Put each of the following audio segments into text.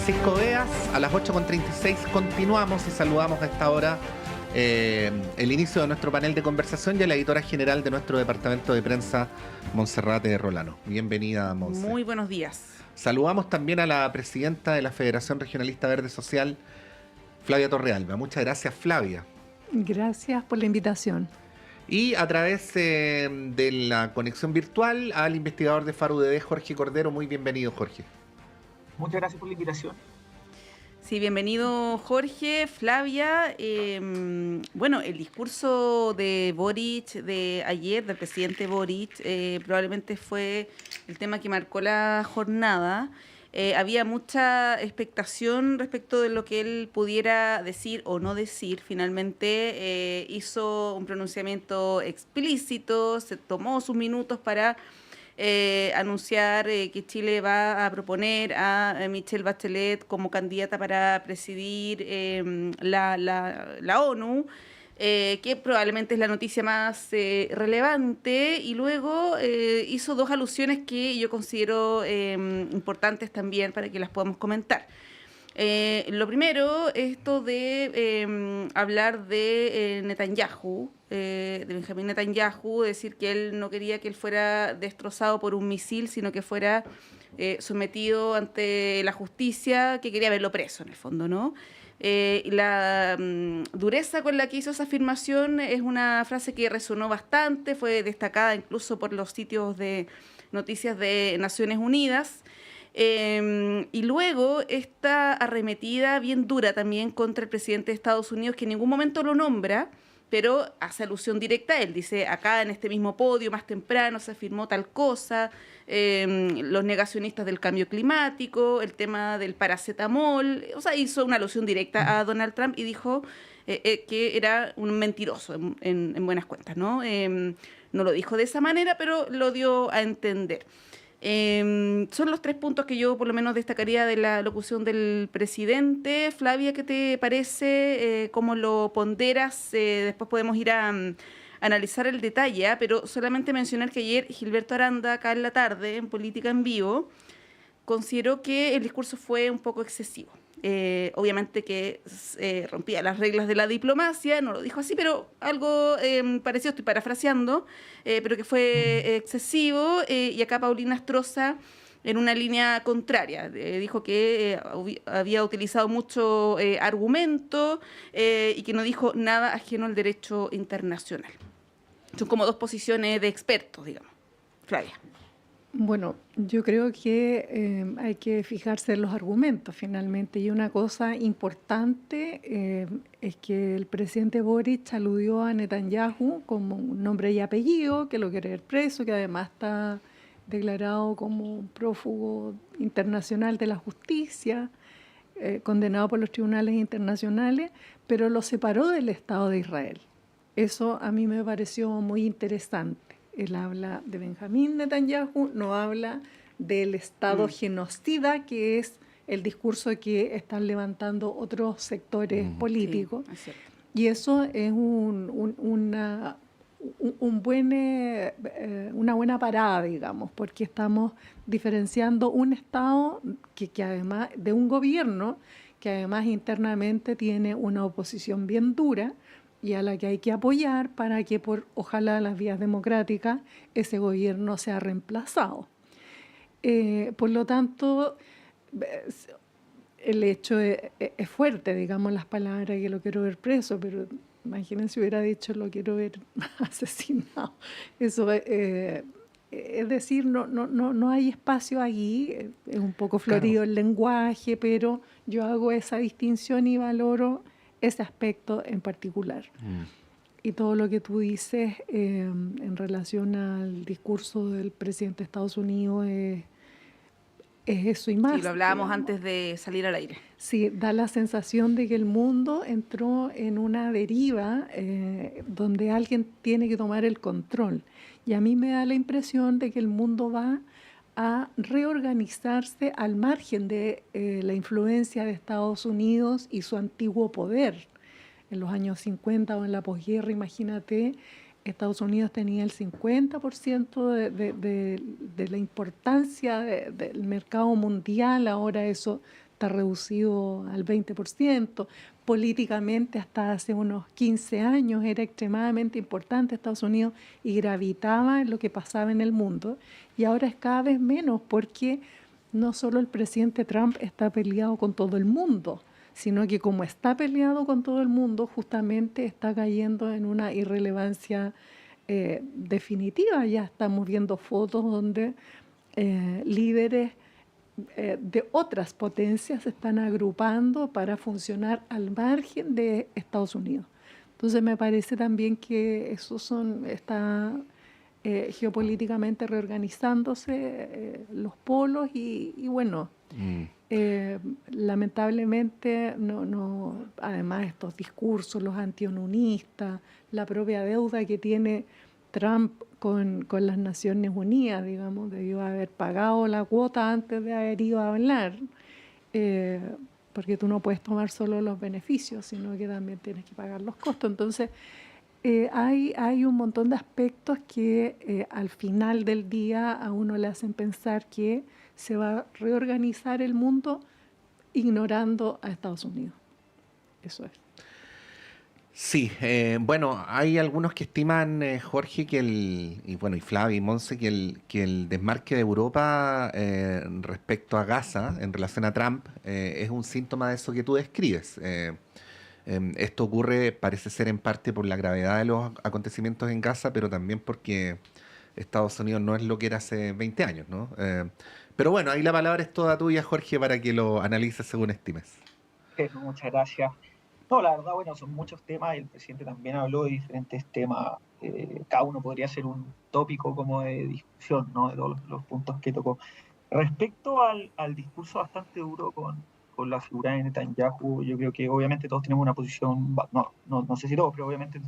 Francisco Beas. A las 8:36 continuamos y saludamos a esta hora el inicio de nuestro panel de conversación y a la editora general de nuestro departamento de prensa, Monserrate Rolano. Bienvenida, Monse. Muy buenos días. Saludamos también a la presidenta de la Federación Regionalista Verde Social, Flavia Torrealba. Muchas gracias, Flavia. Gracias por la invitación. Y a través de la conexión virtual al investigador de FARUDD, Jorge Cordero. Muy bienvenido, Jorge. Muchas gracias por la invitación. Sí, bienvenido, Jorge, Flavia. Bueno, el discurso de Boric de ayer, del presidente Boric, probablemente fue el tema que marcó la jornada. Había mucha expectación respecto de lo que él pudiera decir o no decir. Finalmente hizo un pronunciamiento explícito, se tomó sus minutos para anunciar que Chile va a proponer a Michelle Bachelet como candidata para presidir la ONU, que probablemente es la noticia más relevante, y luego hizo dos alusiones que yo considero importantes también para que las podamos comentar. Lo primero, esto de hablar de Netanyahu, de Benjamín Netanyahu, decir que él no quería que él fuera destrozado por un misil, sino que fuera sometido ante la justicia, que quería verlo preso en el fondo, ¿no? La dureza con la que hizo esa afirmación es una frase que resonó bastante, fue destacada incluso por los sitios de noticias de Naciones Unidas. Y luego esta arremetida bien dura también contra el presidente de Estados Unidos, que en ningún momento lo nombra, pero hace alusión directa a él. Dice, acá en este mismo podio más temprano se afirmó tal cosa, los negacionistas del cambio climático, el tema del paracetamol. O sea, hizo una alusión directa a Donald Trump y dijo que era un mentiroso en buenas cuentas, ¿no? No lo dijo de esa manera, pero lo dio a entender. Son los tres puntos que yo por lo menos destacaría de la locución del presidente. Flavia, ¿qué te parece? ¿Cómo lo ponderas? Después podemos ir a analizar el detalle, pero solamente mencionar que ayer Gilberto Aranda, acá en la tarde, en Política en Vivo, consideró que el discurso fue un poco excesivo. Obviamente que rompía las reglas de la diplomacia, no lo dijo así, pero algo parecido, estoy parafraseando, pero que fue excesivo, y acá Paulina Astroza, en una línea contraria, dijo que había utilizado mucho argumento y que no dijo nada ajeno al derecho internacional. Son como dos posiciones de expertos, digamos. Flavia. Bueno, yo creo que hay que fijarse en los argumentos finalmente, y una cosa importante es que el presidente Boric aludió a Netanyahu como un nombre y apellido, que lo quiere ver preso, que además está declarado como un prófugo internacional de la justicia, condenado por los tribunales internacionales, pero lo separó del Estado de Israel. Eso a mí me pareció muy interesante. Él habla de Benjamín Netanyahu, no habla del Estado genocida, que es el discurso que están levantando otros sectores políticos. Sí, y eso es una buena parada, digamos, porque estamos diferenciando un Estado que además de un gobierno que además internamente tiene una oposición bien dura, y a la que hay que apoyar para que por, ojalá, las vías democráticas, ese gobierno sea reemplazado. Por lo tanto, el hecho es fuerte, digamos, las palabras que lo quiero ver preso, pero imagínense si hubiera dicho lo quiero ver asesinado. Eso es decir, no hay espacio allí, es un poco florido el lenguaje, pero yo hago esa distinción y valoro ese aspecto en particular. Y todo lo que tú dices en relación al discurso del presidente de Estados Unidos es eso y más. Sí, lo hablábamos antes de salir al aire. Sí, da la sensación de que el mundo entró en una deriva donde alguien tiene que tomar el control. Y a mí me da la impresión de que el mundo va a reorganizarse al margen de la influencia de Estados Unidos y su antiguo poder. En los años 50 o en la posguerra, imagínate, Estados Unidos tenía el 50% de la importancia del mercado mundial, ahora eso está reducido al 20%. Políticamente, hasta hace unos 15 años era extremadamente importante Estados Unidos y gravitaba en lo que pasaba en el mundo. Y ahora es cada vez menos porque no solo el presidente Trump está peleado con todo el mundo, sino que como está peleado con todo el mundo, justamente está cayendo en una irrelevancia definitiva. Ya estamos viendo fotos donde líderes de otras potencias se están agrupando para funcionar al margen de Estados Unidos. Entonces me parece también que está geopolíticamente reorganizándose los polos y bueno, lamentablemente además estos discursos, los antiununistas, la propia deuda que tiene Trump con las Naciones Unidas, digamos, debió haber pagado la cuota antes de haber ido a hablar, porque tú no puedes tomar solo los beneficios, sino que también tienes que pagar los costos. Entonces, hay un montón de aspectos que al final del día a uno le hacen pensar que se va a reorganizar el mundo ignorando a Estados Unidos. Eso es. Sí, bueno, hay algunos que estiman, Jorge, y Flavia y Monse, que el desmarque de Europa respecto a Gaza en relación a Trump es un síntoma de eso que tú describes. Esto ocurre, parece ser en parte por la gravedad de los acontecimientos en Gaza, pero también porque Estados Unidos no es lo que era hace 20 años, ¿no? Pero bueno, ahí la palabra es toda tuya, Jorge, para que lo analices según estimes. Muchas gracias. No, la verdad, bueno, son muchos temas y el presidente también habló de diferentes temas. Cada uno podría ser un tópico como de discusión, ¿no? De todos los puntos que tocó. Respecto al discurso bastante duro con la figura de Netanyahu, yo creo que obviamente todos tenemos una posición, no sé si todos, pero obviamente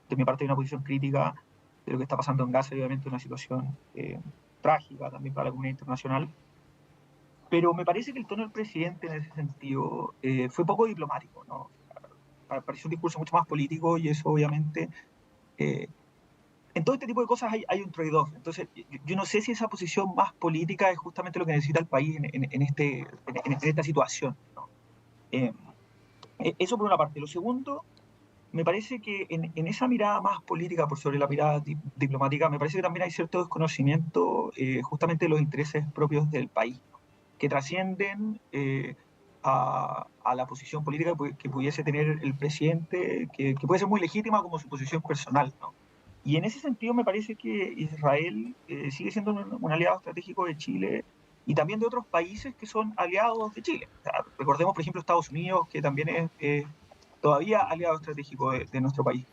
de mi parte hay una posición crítica de lo que está pasando en Gaza y obviamente una situación trágica también para la comunidad internacional. Pero me parece que el tono del presidente en ese sentido fue poco diplomático, ¿no? Pareció un discurso mucho más político y eso obviamente en todo este tipo de cosas hay un trade-off. Entonces yo no sé si esa posición más política es justamente lo que necesita el país en esta situación, ¿no? Eso por una parte. Lo segundo, me parece que en esa mirada más política por sobre la mirada diplomática, me parece que también hay cierto desconocimiento justamente de los intereses propios del país, ¿no? Que trascienden a la posición política que pudiese tener el presidente, que puede ser muy legítima como su posición personal, ¿no? Y en ese sentido me parece que Israel sigue siendo un aliado estratégico de Chile y también de otros países que son aliados de Chile. O sea, recordemos, por ejemplo, Estados Unidos, que también es todavía aliado estratégico de nuestro país.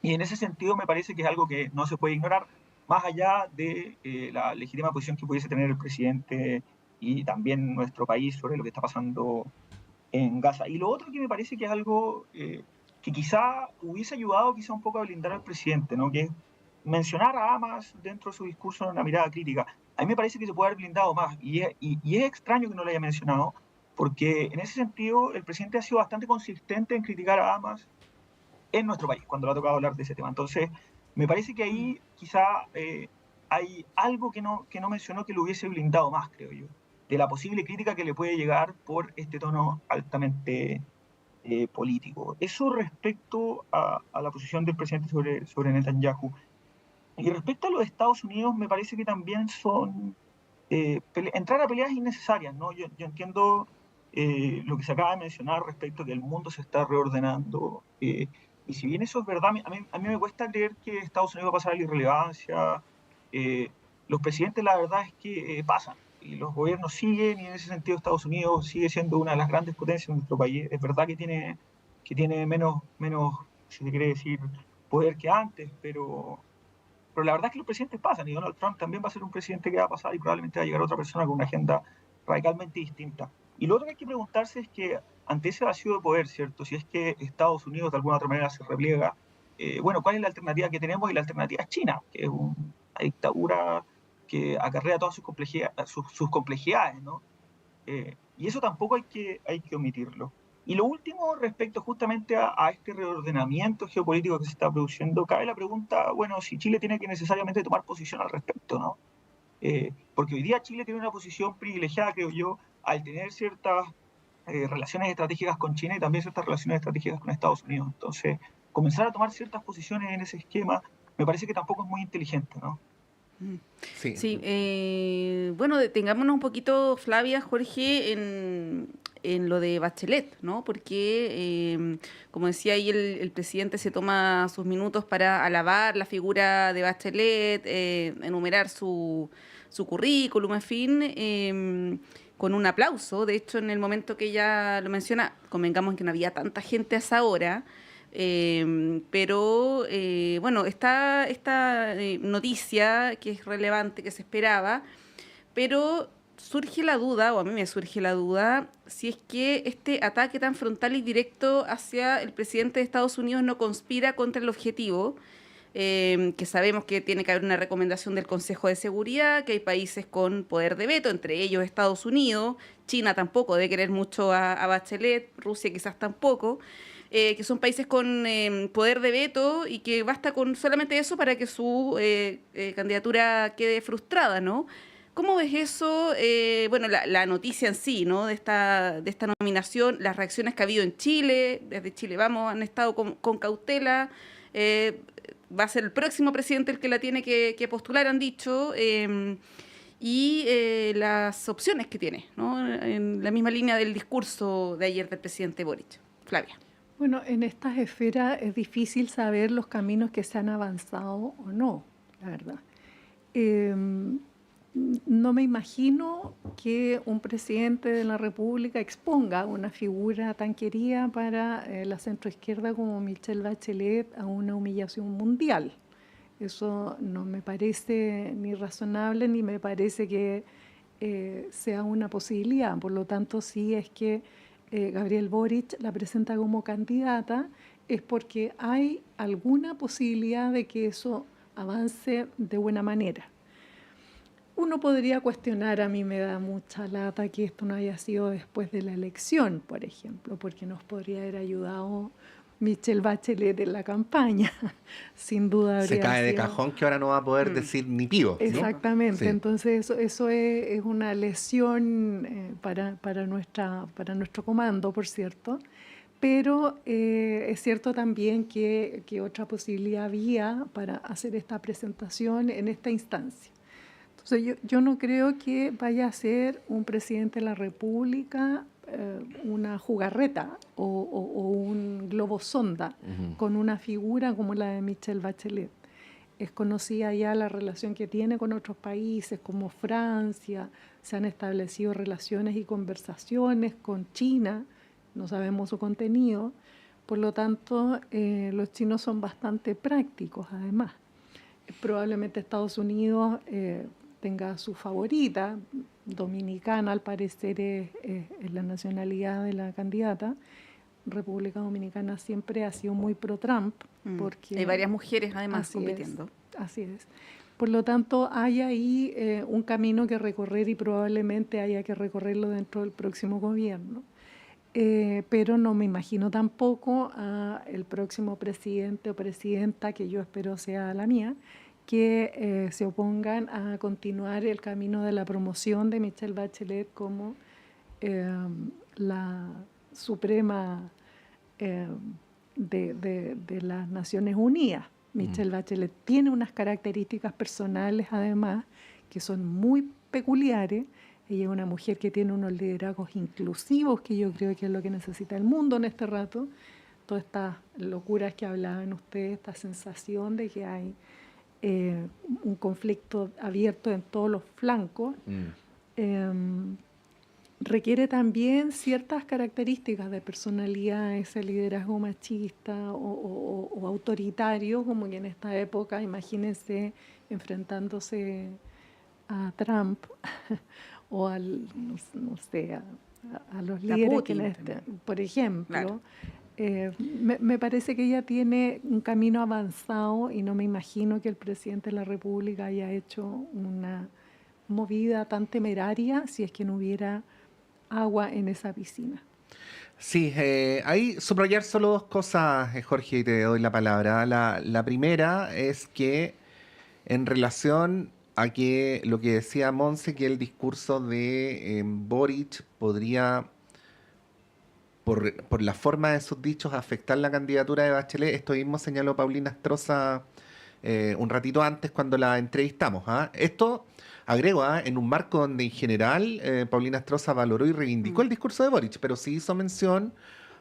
Y en ese sentido me parece que es algo que no se puede ignorar, más allá de la legítima posición que pudiese tener el presidente y también nuestro país sobre lo que está pasando en Gaza. Y lo otro que me parece que es algo que quizá hubiese ayudado quizá un poco a blindar al presidente, ¿no? Que es mencionar a Hamas dentro de su discurso en una mirada crítica. A mí me parece que se puede haber blindado más y es extraño que no lo haya mencionado, porque en ese sentido el presidente ha sido bastante consistente en criticar a Hamas en nuestro país cuando le ha tocado hablar de ese tema. Entonces me parece que ahí quizá hay algo que no mencionó que lo hubiese blindado más, creo yo, de la posible crítica que le puede llegar por este tono altamente político. Eso respecto a la posición del presidente sobre Netanyahu. Y respecto a los Estados Unidos, me parece que también son entrar a peleas innecesarias, ¿no? Yo entiendo lo que se acaba de mencionar respecto a que el mundo se está reordenando. Y si bien eso es verdad, a mí me cuesta creer que Estados Unidos va a pasar a la irrelevancia. Los presidentes, la verdad es que pasan y los gobiernos siguen, y en ese sentido Estados Unidos sigue siendo una de las grandes potencias de nuestro país. Es verdad que tiene menos, si se quiere decir, poder que antes, pero la verdad es que los presidentes pasan, y Donald Trump también va a ser un presidente que va a pasar y probablemente va a llegar otra persona con una agenda radicalmente distinta. Y lo otro que hay que preguntarse es que ante ese vacío de poder, ¿cierto? Si es que Estados Unidos de alguna otra manera se repliega, bueno, ¿cuál es la alternativa que tenemos? Y la alternativa es China, que es una dictadura que acarrea todas sus complejidades, ¿no? Y eso tampoco hay que omitirlo. Y lo último, respecto justamente a este reordenamiento geopolítico que se está produciendo, cabe la pregunta, bueno, si Chile tiene que necesariamente tomar posición al respecto, ¿no? Porque hoy día Chile tiene una posición privilegiada, creo yo, al tener ciertas relaciones estratégicas con China y también ciertas relaciones estratégicas con Estados Unidos. Entonces, comenzar a tomar ciertas posiciones en ese esquema me parece que tampoco es muy inteligente, ¿no? Sí. Sí, bueno, detengámonos un poquito, Flavia, Jorge, en lo de Bachelet, ¿no? Porque, como decía ahí, el presidente se toma sus minutos para alabar la figura de Bachelet, enumerar su currículum, en fin, con un aplauso. De hecho, en el momento que ella lo menciona, convengamos que no había tanta gente a esa hora. Pero bueno, está esta noticia que es relevante, que se esperaba, pero surge la duda, o a mí me surge la duda, si es que este ataque tan frontal y directo hacia el presidente de Estados Unidos no conspira contra el objetivo, que sabemos que tiene que haber una recomendación del Consejo de Seguridad, que hay países con poder de veto, entre ellos Estados Unidos, China tampoco debe querer mucho a Bachelet, Rusia quizás tampoco, que son países con poder de veto y que basta con solamente eso para que su candidatura quede frustrada, ¿no? ¿Cómo ves eso? Bueno, la noticia en sí, ¿no? De esta nominación, las reacciones que ha habido en Chile, desde Chile Vamos, han estado con cautela. Va a ser el próximo presidente el que la tiene que postular, han dicho. Y las opciones que tiene, ¿no? En la misma línea del discurso de ayer del presidente Boric. Flavia. Bueno, en estas esferas es difícil saber los caminos que se han avanzado o no, la verdad. No me imagino que un presidente de la República exponga una figura tan querida para la centroizquierda como Michelle Bachelet a una humillación mundial. Eso no me parece ni razonable ni me parece que sea una posibilidad. Por lo tanto, sí es que Gabriel Boric la presenta como candidata, es porque hay alguna posibilidad de que eso avance de buena manera. Uno podría cuestionar, a mí me da mucha lata que esto no haya sido después de la elección, por ejemplo, porque nos podría haber ayudado Michelle Bachelet en la campaña, sin duda habría Se cae de sido... cajón que ahora no va a poder decir ni pío, ¿no? Exactamente, Sí. entonces eso es una lesión para nuestro comando, por cierto, pero es cierto también que otra posibilidad había para hacer esta presentación en esta instancia. Entonces yo no creo que vaya a ser un presidente de la República una jugarreta o un globo sonda con una figura como la de Michelle Bachelet. Es conocida ya la relación que tiene con otros países como Francia, se han establecido relaciones y conversaciones con China, no sabemos su contenido, por lo tanto los chinos son bastante prácticos además. Probablemente Estados Unidos tenga su favorita, dominicana al parecer es la nacionalidad de la candidata. República Dominicana siempre ha sido muy pro-Trump. Porque hay varias mujeres además compitiendo. Así es. Por lo tanto, hay ahí un camino que recorrer y probablemente haya que recorrerlo dentro del próximo gobierno. Pero no me imagino tampoco al próximo presidente o presidenta, que yo espero sea la mía, que se opongan a continuar el camino de la promoción de Michelle Bachelet como la suprema de las Naciones Unidas. Michelle Bachelet tiene unas características personales, además, que son muy peculiares. Ella es una mujer que tiene unos liderazgos inclusivos, que yo creo que es lo que necesita el mundo en este rato. Todas estas locuras que hablaban ustedes, esta sensación de que hay un conflicto abierto en todos los flancos. Requiere también ciertas características de personalidad, ese liderazgo machista o autoritario, como que en esta época, imagínense enfrentándose a Trump o a los líderes Putin, por ejemplo. Claro. Me parece que ella tiene un camino avanzado y no me imagino que el presidente de la República haya hecho una movida tan temeraria si es que no hubiera agua en esa piscina. Sí, ahí subrayar solo dos cosas, Jorge, y te doy la palabra. La primera es que en relación a que lo que decía Monse, que el discurso de Boric podría por la forma de sus dichos afectar la candidatura de Bachelet. Esto mismo señaló Paulina Astroza un ratito antes cuando la entrevistamos. ¿Ah? Esto, agrego, en un marco donde en general Paulina Astroza valoró y reivindicó el discurso de Boric, pero sí hizo mención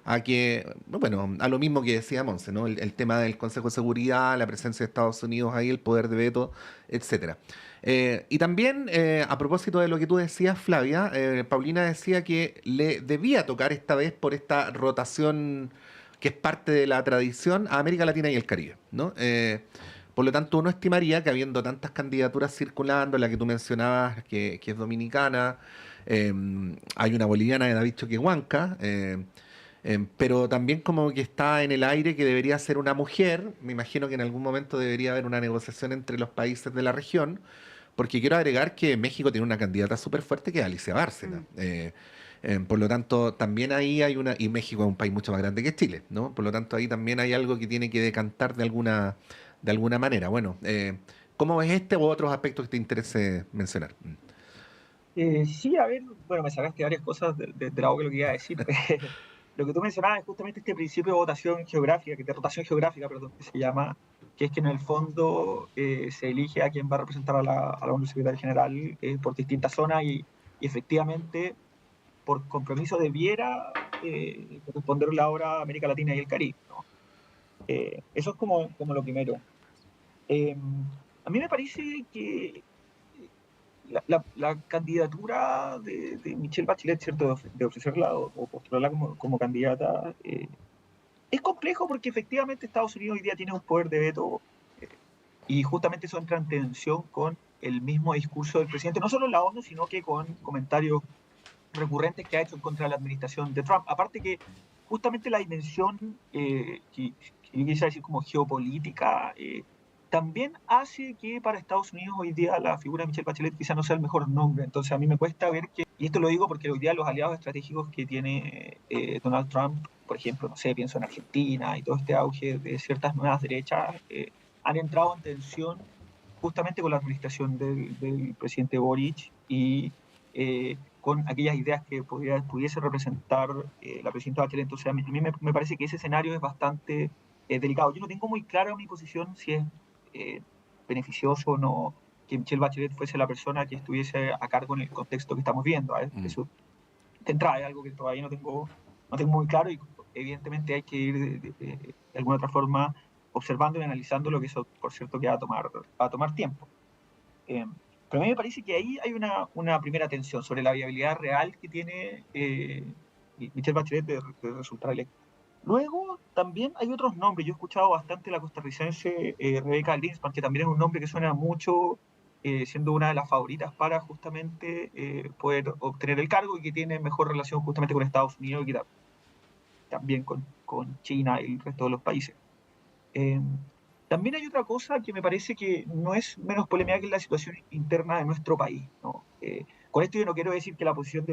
a que, bueno, a lo mismo que decía Monse, ¿no? El tema del Consejo de Seguridad, la presencia de Estados Unidos ahí, el poder de veto, etcétera. Y también, a propósito de lo que tú decías, Flavia, Paulina decía que le debía tocar esta vez por esta rotación que es parte de la tradición a América Latina y el Caribe, ¿no? Por lo tanto, uno estimaría que habiendo tantas candidaturas circulando, la que tú mencionabas, que es dominicana, hay una boliviana de David Choquehuanca, pero también como que está en el aire que debería ser una mujer. Me imagino que en algún momento debería haber una negociación entre los países de la región, porque quiero agregar que México tiene una candidata súper fuerte que es Alicia Bárcena. Por lo tanto, también ahí hay una, y México es un país mucho más grande que Chile, ¿no? Por lo tanto, ahí también hay algo que tiene que decantar de alguna manera. Bueno, ¿cómo ves este u otros aspectos que te interese mencionar? Sí, a ver, bueno, me sacaste varias cosas de la boca de lo que iba a decir. Lo que tú mencionabas es justamente este principio de votación geográfica, de rotación geográfica, perdón, que se llama, que es que en el fondo se elige a quien va a representar a la Secretaria General por distintas zonas y efectivamente por compromiso debiera corresponderle ahora a América Latina y el Caribe, ¿no? Eso es como lo primero. Eh, a mí me parece que la candidatura de Michelle Bachelet, ¿cierto? De ofrecerla o postularla como candidata, es complejo porque efectivamente Estados Unidos hoy día tiene un poder de veto y justamente eso entra en tensión con el mismo discurso del presidente, no solo en la ONU, sino que con comentarios recurrentes que ha hecho en contra de la administración de Trump. Aparte que justamente la dimensión que yo quisiera decir como geopolítica también hace que para Estados Unidos hoy día la figura de Michelle Bachelet quizá no sea el mejor nombre. Entonces a mí me cuesta ver que, y esto lo digo porque hoy día los aliados estratégicos que tiene Donald Trump, por ejemplo, no sé, pienso en Argentina y todo este auge de ciertas nuevas derechas, han entrado en tensión justamente con la administración del presidente Boric y con aquellas ideas que pudiese representar la presidenta Bachelet. Entonces, a mí me parece que ese escenario es bastante delicado. Yo no tengo muy clara mi posición si es beneficioso o no que Michelle Bachelet fuese la persona que estuviese a cargo en el contexto que estamos viendo. Eso, de entrada, es algo que todavía no tengo muy claro y evidentemente hay que ir de alguna otra forma observando y analizando lo que eso, por cierto, que va a tomar tiempo. Pero a mí me parece que ahí hay una primera tensión sobre la viabilidad real que tiene Michelle Bachelet de resultar electa. Luego también hay otros nombres. Yo he escuchado bastante la costarricense Rebeca Grynspan, que también es un nombre que suena mucho, siendo una de las favoritas para justamente poder obtener el cargo y que tiene mejor relación justamente con Estados Unidos y que también con China y el resto de los países. También hay otra cosa que me parece que no es menos polémica que la situación interna de nuestro país, ¿no? Con esto yo no quiero decir que la posición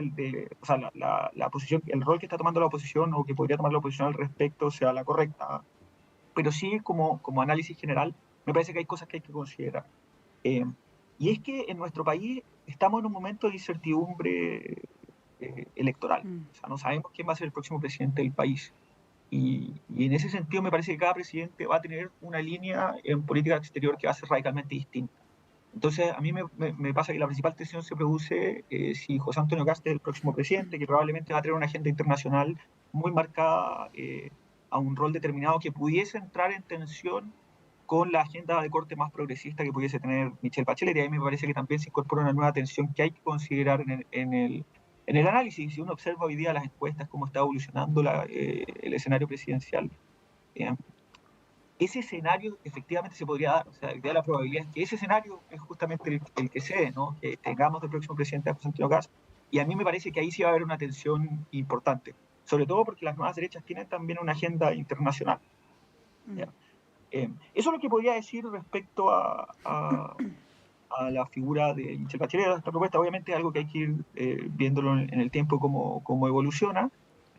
o sea, la posición, el rol que está tomando la oposición o que podría tomar la oposición al respecto sea la correcta, pero sí como análisis general, me parece que hay cosas que hay que considerar. Y es que en nuestro país estamos en un momento de incertidumbre electoral. O sea, no sabemos quién va a ser el próximo presidente del país. Y en ese sentido me parece que cada presidente va a tener una línea en política exterior que va a ser radicalmente distinta. Entonces, a mí me pasa que la principal tensión se produce si José Antonio Kast es el próximo presidente, que probablemente va a tener una agenda internacional muy marcada a un rol determinado que pudiese entrar en tensión con la agenda de corte más progresista que pudiese tener Michelle Bachelet. Y ahí me parece que también se incorpora una nueva tensión que hay que considerar en el análisis. Si uno observa hoy día las encuestas, cómo está evolucionando el escenario presidencial, ese escenario efectivamente se podría dar. O sea, la probabilidad es que ese escenario es justamente el que se dé, ¿no? Que tengamos de próximo presidente a José Antonio Kast. Y a mí me parece que ahí sí va a haber una tensión importante, sobre todo porque las nuevas derechas tienen también una agenda internacional. Eso es lo que podría decir respecto a la figura de Michelle Bachelet. Esta propuesta obviamente es algo que hay que ir viéndolo en el tiempo cómo evoluciona,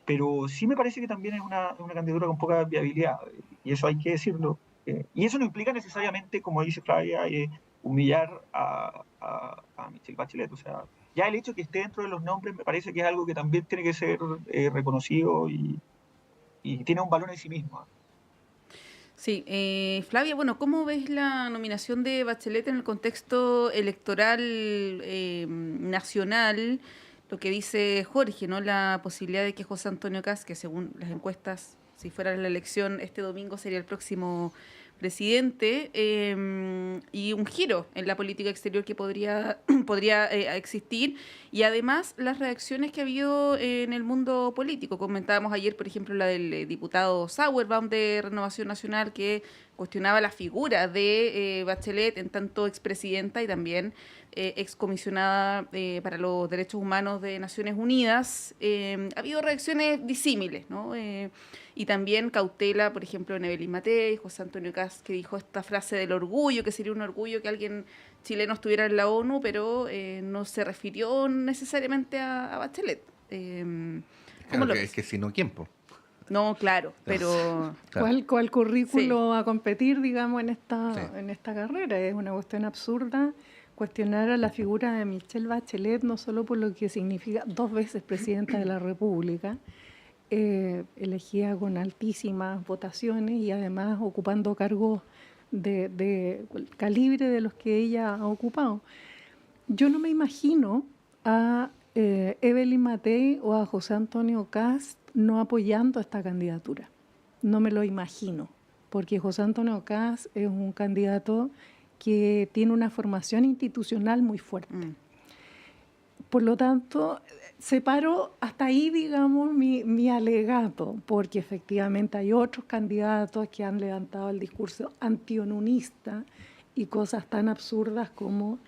pero sí me parece que también es una candidatura con poca viabilidad, y eso hay que decirlo. Y eso no implica necesariamente, como dice Flavia, humillar a Michelle Bachelet. O sea, ya el hecho que esté dentro de los nombres me parece que es algo que también tiene que ser reconocido y tiene un valor en sí mismo. Sí, Flavia, bueno, ¿cómo ves la nominación de Bachelet en el contexto electoral nacional? Lo que dice Jorge, ¿no? La posibilidad de que José Antonio Kast, que según las encuestas, si fuera la elección este domingo, sería el próximo presidente, y un giro en la política exterior que podría existir, y además las reacciones que ha habido en el mundo político. Comentábamos ayer, por ejemplo, la del diputado Sauerbaum de Renovación Nacional, que cuestionaba la figura de Bachelet en tanto expresidenta y también excomisionada para los derechos humanos de Naciones Unidas. Ha habido reacciones disímiles, ¿no? Y también cautela, por ejemplo, en Evelyn Matei, José Antonio Kast, que dijo esta frase del orgullo, que sería un orgullo que alguien chileno estuviera en la ONU, pero no se refirió necesariamente a Bachelet. ¿Cómo Claro, lo que, ves? que si no, ¿quién, po? No, claro, pero Claro. ¿Cuál currículo Sí. a competir, digamos, en Sí. esta carrera? Es una cuestión absurda cuestionar a la figura de Michelle Bachelet, no solo por lo que significa 2 veces presidenta de la República, elegida con altísimas votaciones y además ocupando cargos de calibre de los que ella ha ocupado. Yo no me imagino a Evelyn Matei o a José Antonio Kast no apoyando esta candidatura. No me lo imagino, porque José Antonio Kast es un candidato que tiene una formación institucional muy fuerte. Por lo tanto, separo hasta ahí, digamos, mi alegato, porque efectivamente hay otros candidatos que han levantado el discurso antionunista y cosas tan absurdas como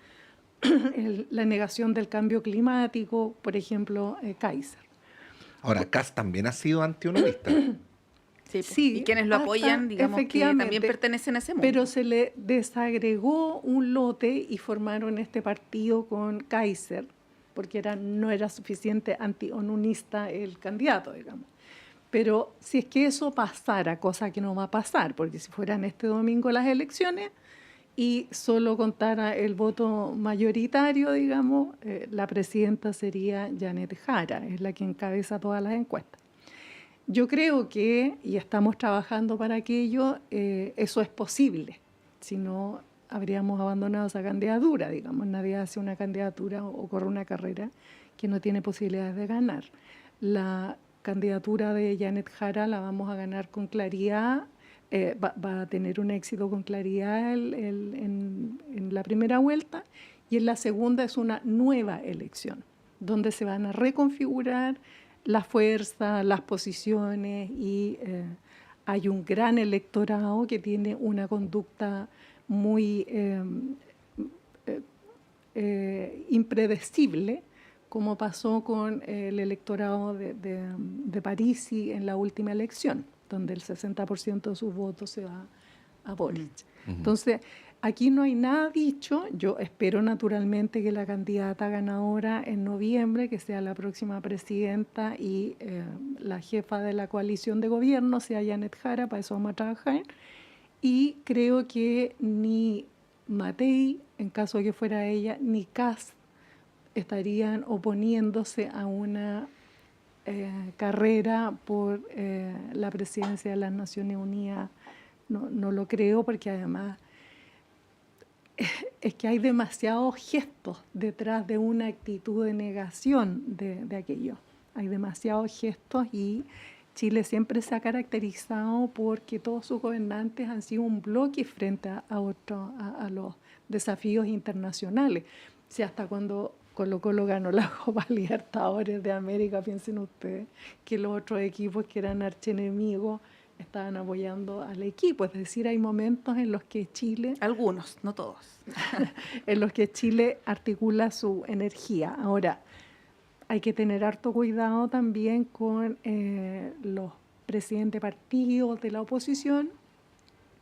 la negación del cambio climático, por ejemplo, Kaiser. Ahora, Kast también ha sido antiunionista. sí, Sí, y quienes lo hasta apoyan, digamos que también efectivamente, pertenecen a ese mundo. pero se le desagregó un lote y formaron este partido con Kaiser, porque no era suficiente anti-onunista el candidato, digamos. Pero si es que eso pasara, cosa que no va a pasar, porque si fueran este domingo las elecciones y solo contara el voto mayoritario, digamos, la presidenta sería Janet Jara, es la que encabeza todas las encuestas. Yo creo que, y estamos trabajando para aquello, eso es posible. Si no, habríamos abandonado esa candidatura, digamos. Nadie hace una candidatura o corre una carrera que no tiene posibilidades de ganar. La candidatura de Janet Jara la vamos a ganar con claridad, va a tener un éxito con claridad en la primera vuelta, y en la segunda es una nueva elección, donde se van a reconfigurar la fuerza, las posiciones y hay un gran electorado que tiene una conducta muy impredecible, como pasó con el electorado de Parisi en la última elección, donde el 60% de sus votos se va a Boric. Entonces, aquí no hay nada dicho. Yo espero naturalmente que la candidata ganadora en noviembre, que sea la próxima presidenta y la jefa de la coalición de gobierno, sea Janet Jara, para eso vamos a trabajar. Y creo que ni Matei, en caso de que fuera ella, ni Kast estarían oponiéndose a una carrera por la presidencia de las Naciones Unidas. No lo creo, porque además es que hay demasiados gestos detrás de una actitud de negación de aquello. Hay demasiados gestos y Chile siempre se ha caracterizado porque todos sus gobernantes han sido un bloque frente a los desafíos internacionales. O sea, hasta cuando Colo-Colo ganó la Copa Libertadores de América, piensen ustedes que los otros equipos que eran archienemigos estaban apoyando al equipo. Es decir, hay momentos en los que Chile... Algunos, no todos. en los que Chile articula su energía. Ahora, hay que tener harto cuidado también con los presidentes de partidos de la oposición,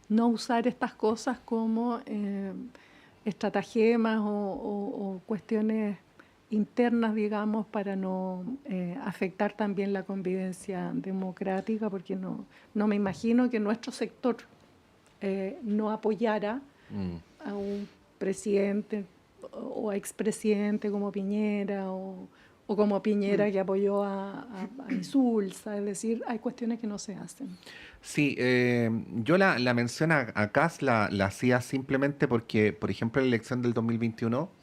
no usar estas cosas como estratagemas o cuestiones internas, digamos, para no afectar también la convivencia democrática, porque no me imagino que nuestro sector no apoyara a un presidentes o expresidentes como Piñera o como Piñera que apoyó a Insulza. Es decir, hay cuestiones que no se hacen. Sí, yo la mención a Kast la hacía simplemente porque, por ejemplo, la elección del 2021,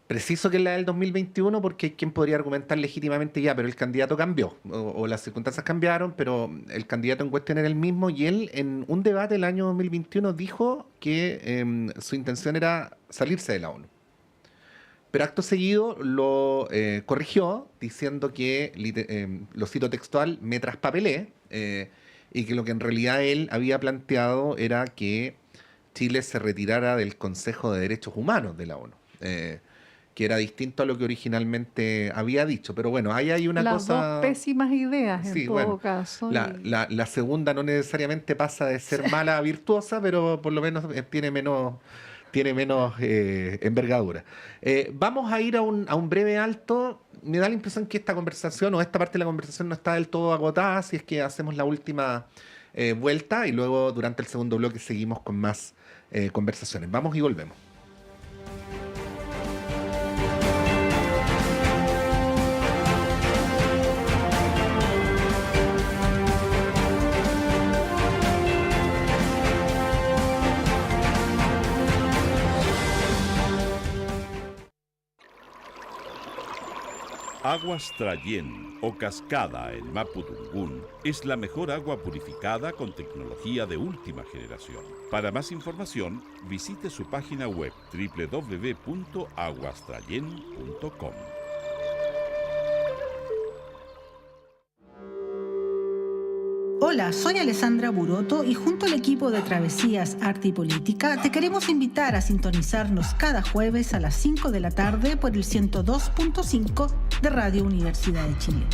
preciso que es la del 2021 porque hay quien podría argumentar legítimamente ya, pero el candidato cambió, o las circunstancias cambiaron, pero el candidato en cuestión era el mismo, y él en un debate del año 2021 dijo que su intención era salirse de la ONU. Pero acto seguido lo corrigió diciendo que, lo cito textual, me traspapelé, y que lo que en realidad él había planteado era que Chile se retirara del Consejo de Derechos Humanos de la ONU, que era distinto a lo que originalmente había dicho. Pero bueno, ahí hay una Las cosa... Las dos pésimas ideas, sí, en todo bueno, caso. la segunda no necesariamente pasa de ser mala a virtuosa, pero por lo menos tiene menos envergadura. Vamos a ir a un breve alto. Me da la impresión que esta conversación o esta parte de la conversación no está del todo agotada, así es que hacemos la última vuelta y luego durante el segundo bloque seguimos con más conversaciones. Vamos y volvemos. Aguas Trayén o Cascada en Mapudungún es la mejor agua purificada con tecnología de última generación. Para más información, visite su página web www.aguastrayen.com. Hola, soy Alessandra Buroto y junto al equipo de Travesías Arte y Política te queremos invitar a sintonizarnos cada jueves a las 5 de la tarde por el 102.5 de Radio Universidad de Chile.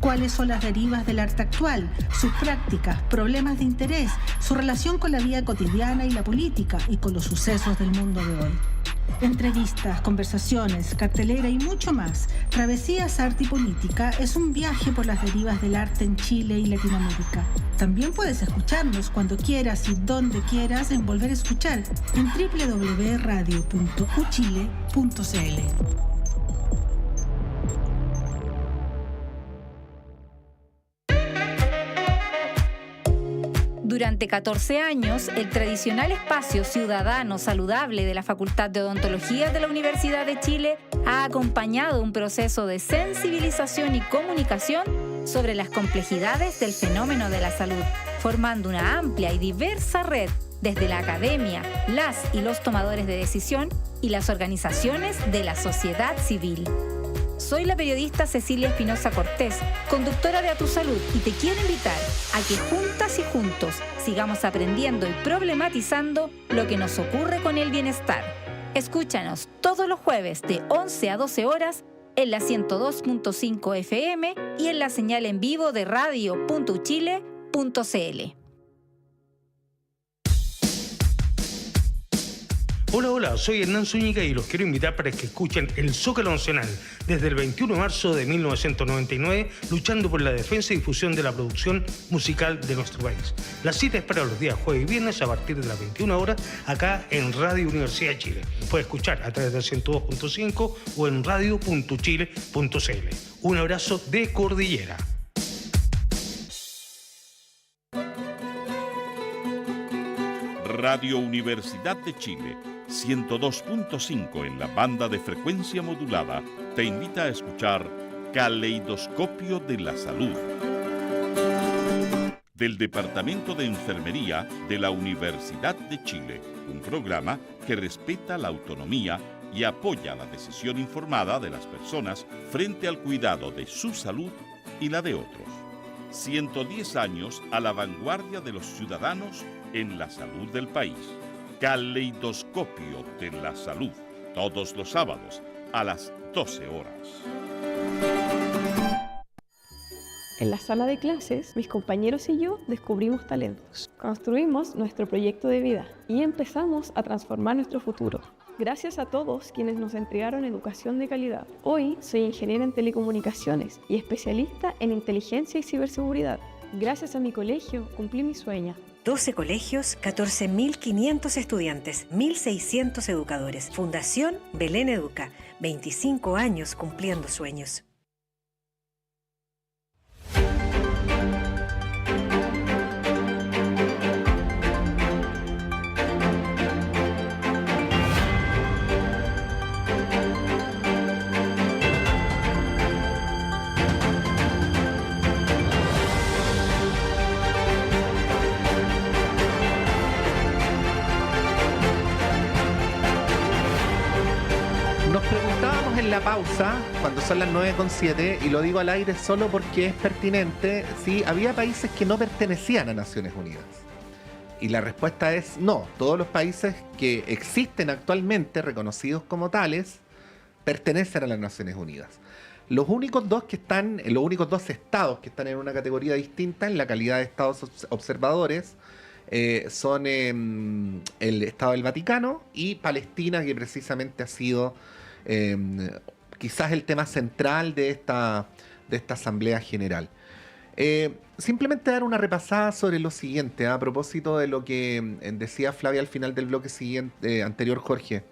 ¿Cuáles son las derivas del arte actual, sus prácticas, problemas de interés, su relación con la vida cotidiana y la política y con los sucesos del mundo de hoy? Entrevistas, conversaciones, cartelera y mucho más. Travesías Arte y Política es un viaje por las derivas del arte en Chile y Latinoamérica. También puedes escucharnos cuando quieras y donde quieras en Volver a Escuchar en www.radio.uchile.cl. Durante 14 años, el tradicional espacio ciudadano saludable de la Facultad de Odontología de la Universidad de Chile ha acompañado un proceso de sensibilización y comunicación sobre las complejidades del fenómeno de la salud, formando una amplia y diversa red desde la academia, las y los tomadores de decisión y las organizaciones de la sociedad civil. Soy la periodista Cecilia Espinosa Cortés, conductora de A Tu Salud, y te quiero invitar a que juntas y juntos sigamos aprendiendo y problematizando lo que nos ocurre con el bienestar. Escúchanos todos los jueves de 11 a 12 horas en la 102.5 FM y en la señal en vivo de radio.uchile.cl. Hola, soy Hernán Zúñiga y los quiero invitar para que escuchen el Zócalo Nacional desde el 21 de marzo de 1999, luchando por la defensa y difusión de la producción musical de nuestro país. La cita es para los días jueves y viernes a partir de las 21 horas acá en Radio Universidad de Chile. Puede escuchar a través del 102.5 o en radio.chile.cl. Un abrazo de Cordillera. Radio Universidad de Chile, 102.5 en la banda de frecuencia modulada, te invita a escuchar Caleidoscopio de la Salud. Del Departamento de Enfermería de la Universidad de Chile, un programa que respeta la autonomía y apoya la decisión informada de las personas frente al cuidado de su salud y la de otros. 110 años a la vanguardia de los ciudadanos en la salud del país. Caleidoscopio de la Salud, todos los sábados a las 12 horas. En la sala de clases, mis compañeros y yo descubrimos talentos, construimos nuestro proyecto de vida y empezamos a transformar nuestro futuro. Gracias a todos quienes nos entregaron educación de calidad. Hoy soy ingeniera en telecomunicaciones y especialista en inteligencia y ciberseguridad. Gracias a mi colegio cumplí mi sueño. 12 colegios, 14.500 estudiantes, 1.600 educadores. Fundación Belén Educa, 25 años cumpliendo sueños. Nos preguntábamos en la pausa, cuando son las 9:07, y lo digo al aire solo porque es pertinente, si había países que no pertenecían a Naciones Unidas. Y la respuesta es no. Todos los países que existen actualmente, reconocidos como tales, pertenecen a las Naciones Unidas. Los únicos dos estados que están en una categoría distinta en la calidad de estados observadores son el Estado del Vaticano y Palestina, que precisamente ha sido quizás el tema central de esta Asamblea General. Simplemente dar una repasada sobre lo siguiente, a propósito de lo que decía Flavia al final del bloque anterior, Jorge.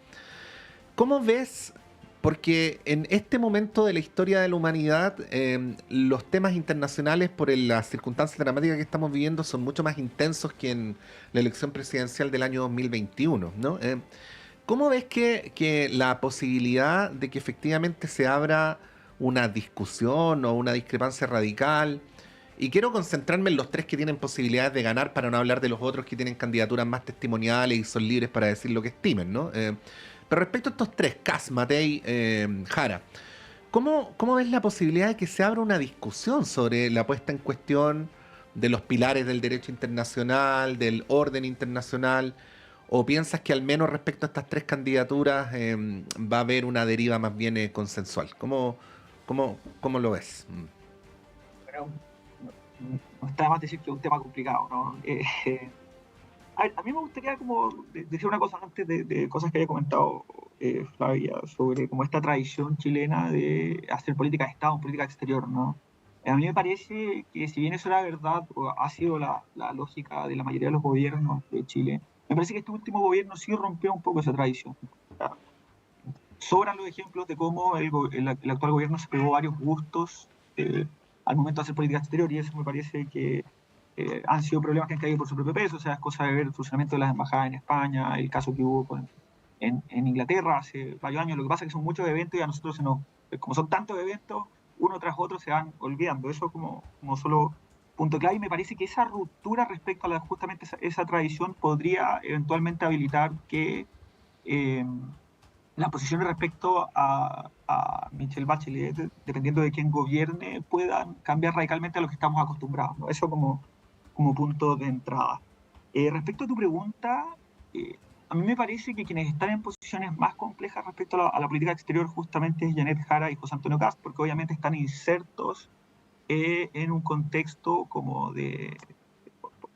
¿Cómo ves? Porque en este momento de la historia de la humanidad, los temas internacionales, por las circunstancias dramáticas que estamos viviendo, son mucho más intensos que en la elección presidencial del año 2021, ¿no? ¿Cómo ves que la posibilidad de que efectivamente se abra una discusión o una discrepancia radical? Y quiero concentrarme en los tres que tienen posibilidades de ganar, para no hablar de los otros que tienen candidaturas más testimoniales y son libres para decir lo que estimen, ¿no? Pero respecto a estos tres, Kast, Matei, Jara, ¿cómo ves la posibilidad de que se abra una discusión sobre la puesta en cuestión de los pilares del derecho internacional, del orden internacional? ¿O piensas que al menos respecto a estas tres candidaturas va a haber una deriva más bien consensual? ¿Cómo lo ves? Bueno, no está de más decir que es un tema complicado, ¿no? A mí me gustaría como decir una cosa antes de cosas que haya comentado Flavia, sobre como esta tradición chilena de hacer política de Estado, política exterior, ¿no? A mí me parece que, si bien eso era verdad, o ha sido la lógica de la mayoría de los gobiernos de Chile, me parece que este último gobierno sí rompió un poco esa tradición. Sobran los ejemplos de cómo el actual gobierno se pegó varios gustos al momento de hacer política exterior, y eso me parece que han sido problemas que han caído por su propio peso. O sea, es cosa de ver el funcionamiento de las embajadas en España, el caso que hubo en Inglaterra hace varios años. Lo que pasa es que son muchos eventos y a nosotros como son tantos eventos, uno tras otro se van olvidando. Eso como solo punto clave, y me parece que esa ruptura respecto a justamente esa tradición podría eventualmente habilitar que las posiciones respecto a Michelle Bachelet, dependiendo de quién gobierne, puedan cambiar radicalmente a lo que estamos acostumbrados, ¿no? Eso como punto de entrada. Respecto a tu pregunta, a mí me parece que quienes están en posiciones más complejas respecto a la política exterior justamente es Janet Jara y José Antonio Kast, porque obviamente están insertos en un contexto como de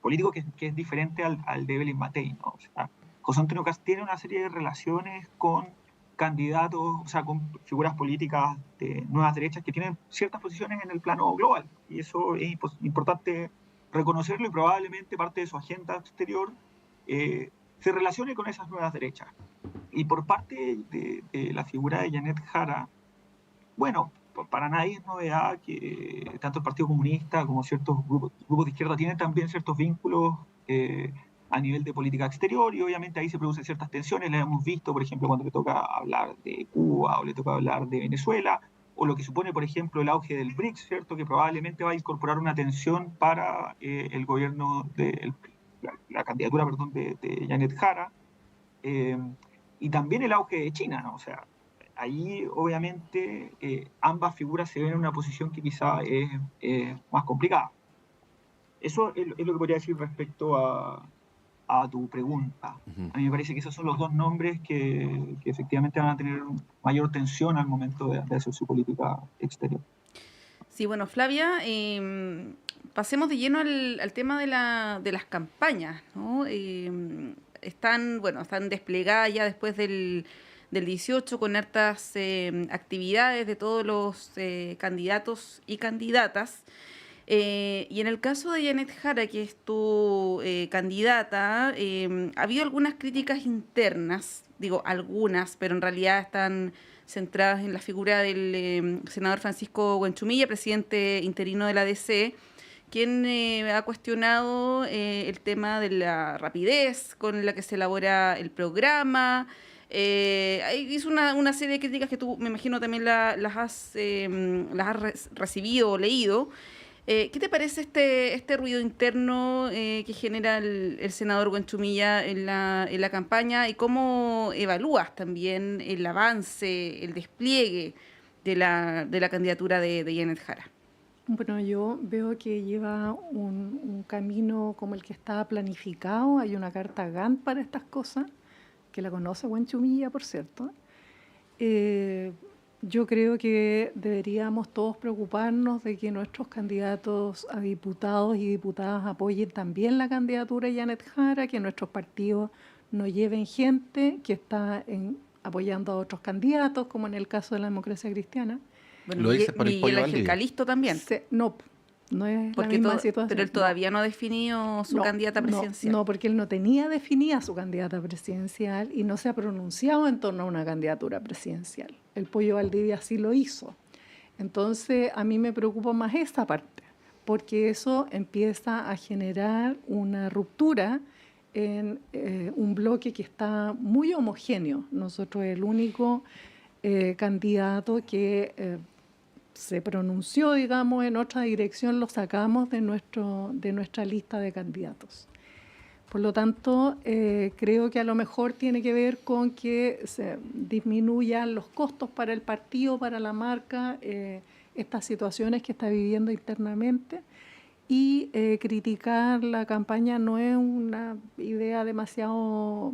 político que es diferente al de Evelyn Matei, ¿no? O sea, José Antonio Kast tiene una serie de relaciones con candidatos, o sea, con figuras políticas de nuevas derechas que tienen ciertas posiciones en el plano global, y eso es importante reconocerlo, y probablemente parte de su agenda exterior se relacione con esas nuevas derechas. Y por parte de la figura de Janet Jara, bueno, para nadie es novedad que tanto el Partido Comunista como ciertos grupos de izquierda tienen también ciertos vínculos a nivel de política exterior, y obviamente ahí se producen ciertas tensiones. Las hemos visto, por ejemplo, cuando le toca hablar de Cuba o le toca hablar de Venezuela, o lo que supone, por ejemplo, el auge del BRICS, ¿cierto?, que probablemente va a incorporar una tensión para el gobierno, la candidatura, perdón, de Janet Jara, y también el auge de China, ¿no? O sea, ahí obviamente ambas figuras se ven en una posición que quizá es más complicada. Eso es lo que podría decir respecto a tu pregunta. A mí me parece que esos son los dos nombres que efectivamente van a tener mayor tensión al momento de hacer su política exterior. Sí, bueno, Flavia, pasemos de lleno al tema de las campañas, ¿no? Están desplegadas ya después del 18 con hartas actividades de todos los candidatos y candidatas. Y en el caso de Janet Jara, que es tu candidata, ha habido algunas críticas internas, digo algunas, pero en realidad están centradas en la figura del senador Francisco Buenchumilla, presidente interino de la DC, quien ha cuestionado el tema de la rapidez con la que se elabora el programa. Hizo una serie de críticas que tú, me imagino, también las has recibido o leído. ¿Qué te parece este ruido interno que genera el senador Buenchumilla en la campaña y cómo evalúas también el avance, el despliegue de la candidatura de Janet Jara? Bueno, yo veo que lleva un camino como el que estaba planificado. Hay una carta Gantt para estas cosas, que la conoce Buenchumilla, por cierto. Yo creo que deberíamos todos preocuparnos de que nuestros candidatos a diputados y diputadas apoyen también la candidatura de Janet Jara, que nuestros partidos no lleven gente que está apoyando a otros candidatos, como en el caso de la Democracia Cristiana. Bueno, ¿lo dices por el Pollo Ángel Calisto también? No es la misma situación. Pero él todavía no ha definido su candidata presidencial. No, porque él no tenía definida su candidata presidencial y no se ha pronunciado en torno a una candidatura presidencial. El Pollo Valdivia sí lo hizo. Entonces, a mí me preocupa más esa parte, porque eso empieza a generar una ruptura en un bloque que está muy homogéneo. Nosotros, el único candidato que se pronunció, digamos, en otra dirección, lo sacamos de nuestra lista de candidatos. Por lo tanto, creo que a lo mejor tiene que ver con que se disminuyan los costos para el partido, para la marca, estas situaciones que está viviendo internamente. Y criticar la campaña no es una idea demasiado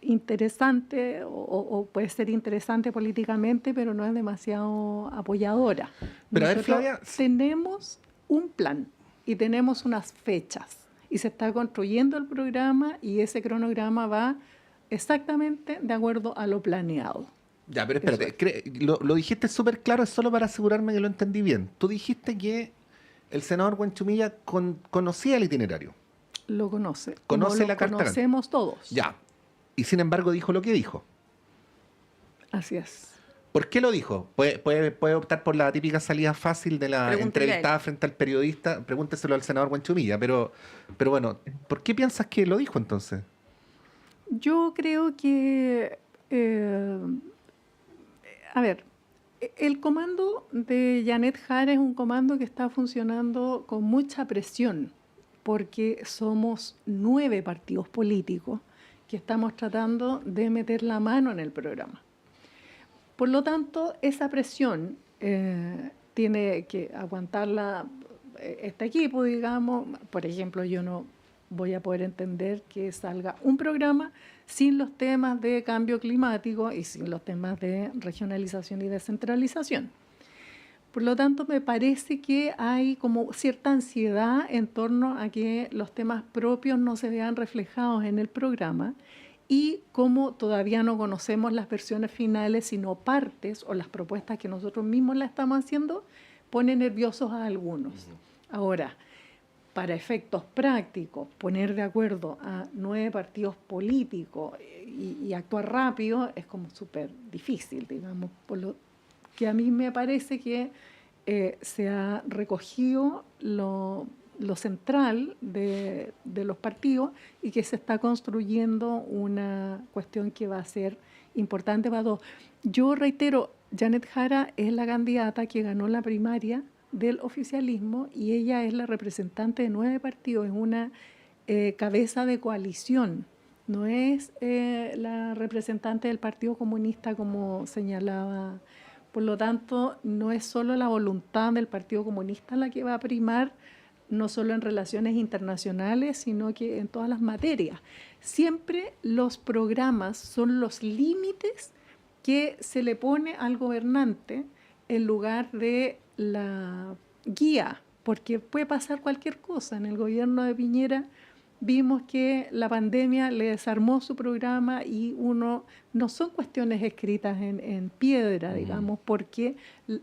interesante o puede ser interesante políticamente, pero no es demasiado apoyadora. Pero Nosotros a ver, Flavia, tenemos un plan y tenemos unas fechas y se está construyendo el programa y ese cronograma va exactamente de acuerdo a lo planeado. Ya, pero espérate, lo dijiste súper claro, es solo para asegurarme que lo entendí bien. Tú dijiste que el senador Buenchumilla conocía el itinerario. Lo conoce. Conoce la carta. Lo conocemos todos. Ya. Y sin embargo dijo lo que dijo. Así es. ¿Por qué lo dijo? Puede optar por la típica salida fácil de la entrevistada frente al periodista. Pregúnteselo al senador Buenchumilla. Pero bueno, ¿por qué piensas que lo dijo entonces? Yo creo que... a ver, el comando de Janet Jara es un comando que está funcionando con mucha presión, porque somos 9 partidos políticos que estamos tratando de meter la mano en el programa. Por lo tanto, esa presión tiene que aguantarla este equipo, digamos. Por ejemplo, yo no voy a poder entender que salga un programa sin los temas de cambio climático y sin los temas de regionalización y descentralización. Por lo tanto, me parece que hay como cierta ansiedad en torno a que los temas propios no se vean reflejados en el programa y como todavía no conocemos las versiones finales, sino partes o las propuestas que nosotros mismos las estamos haciendo, pone nerviosos a algunos. Ahora, para efectos prácticos, poner de acuerdo a 9 partidos políticos y actuar rápido es como súper difícil, digamos, por lo que a mí me parece que se ha recogido lo central de los partidos y que se está construyendo una cuestión que va a ser importante para todos. Yo reitero, Janet Jara es la candidata que ganó la primaria del oficialismo y ella es la representante de 9 partidos, es una cabeza de coalición, no es la representante del Partido Comunista como señalaba. Por lo tanto, no es solo la voluntad del Partido Comunista la que va a primar, no solo en relaciones internacionales, sino que en todas las materias. Siempre los programas son los límites que se le pone al gobernante en lugar de la guía, porque puede pasar cualquier cosa. En el gobierno de Piñera vimos que la pandemia le desarmó su programa y no son cuestiones escritas en piedra, digamos, porque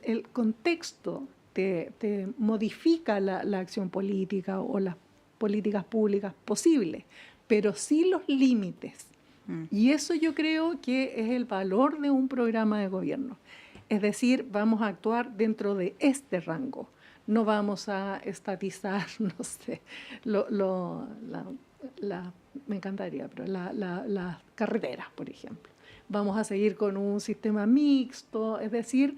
el contexto te modifica la acción política o las políticas públicas posibles, pero sí los límites. Y eso yo creo que es el valor de un programa de gobierno. Es decir, vamos a actuar dentro de este rango. No vamos a estatizar, no sé, me encantaría, pero las carreteras, por ejemplo. Vamos a seguir con un sistema mixto, es decir,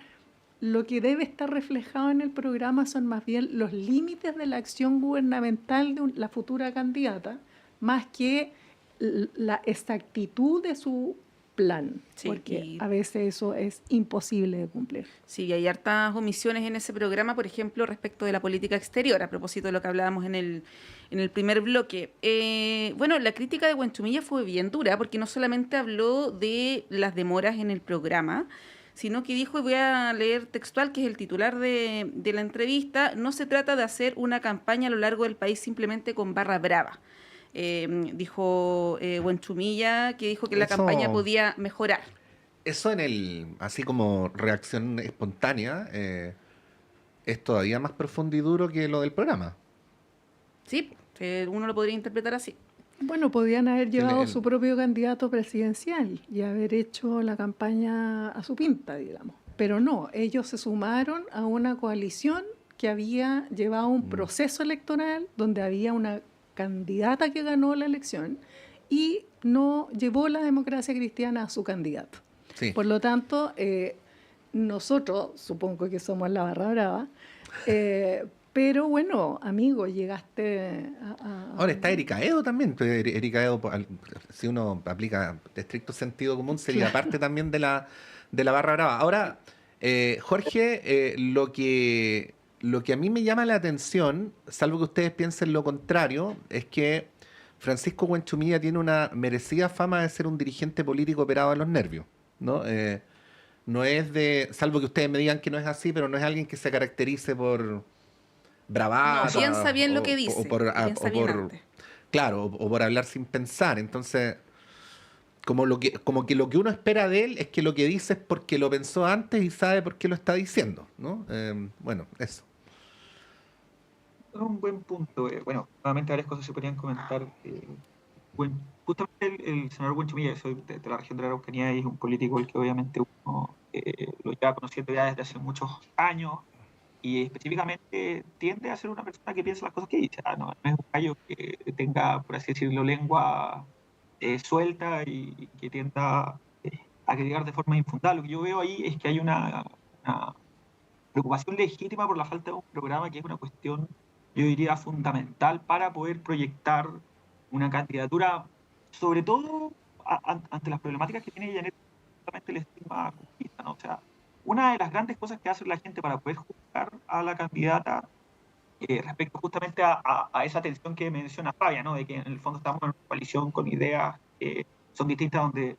lo que debe estar reflejado en el programa son más bien los límites de la acción gubernamental de la futura candidata, más que la exactitud de su plan, sí, porque a veces eso es imposible de cumplir. Sí, hay hartas omisiones en ese programa, por ejemplo, respecto de la política exterior, a propósito de lo que hablábamos en el primer bloque. Bueno, la crítica de Huenchumilla fue bien dura, porque no solamente habló de las demoras en el programa, sino que dijo, y voy a leer textual, que es el titular de la entrevista: no se trata de hacer una campaña a lo largo del país simplemente con barra brava. Dijo Huenchumilla, que dijo que la campaña podía mejorar. Eso así como reacción espontánea, es todavía más profundo y duro que lo del programa. Sí, uno lo podría interpretar así. Bueno, podían haber llevado su propio candidato presidencial y haber hecho la campaña a su pinta, digamos. Pero no, ellos se sumaron a una coalición que había llevado un proceso electoral donde había una candidata que ganó la elección y no llevó la democracia cristiana a su candidato. Sí. Por lo tanto, nosotros, supongo que somos la barra brava, pero bueno, amigo, llegaste a... Ahora está Erika Edo también. Erika Edo, si uno aplica de estricto sentido común, sería parte también de la barra brava. Ahora, Jorge, lo que a mí me llama la atención, salvo que ustedes piensen lo contrario, es que Francisco Huenchumilla tiene una merecida fama de ser un dirigente político operado a los nervios, ¿no? No es salvo que ustedes me digan que no es así, pero no es alguien que se caracterice por bravata. No, piensa bien lo que dice. Claro, o por hablar sin pensar. Entonces, como que lo que uno espera de él es que lo que dice es porque lo pensó antes y sabe por qué lo está diciendo, ¿no? Bueno, eso. Un buen punto. Bueno, nuevamente varias cosas se podrían comentar. Justamente el senador Huenchumilla, soy de la región de la Araucanía, y es un político el que obviamente uno lo lleva conociendo ya desde hace muchos años, y específicamente tiende a ser una persona que piensa las cosas que dice. No es un gallo que tenga, por así decirlo, lengua suelta y que tienda a criticar de forma infundada. Lo que yo veo ahí es que hay una preocupación legítima por la falta de un programa, que es una cuestión, yo diría, fundamental para poder proyectar una candidatura, sobre todo ante las problemáticas que tiene Janet, justamente el estigma comunista, ¿no? O sea, una de las grandes cosas que hace la gente para poder juzgar a la candidata respecto justamente a esa tensión que menciona Fabia, ¿no? De que en el fondo estamos en una coalición con ideas que son distintas, donde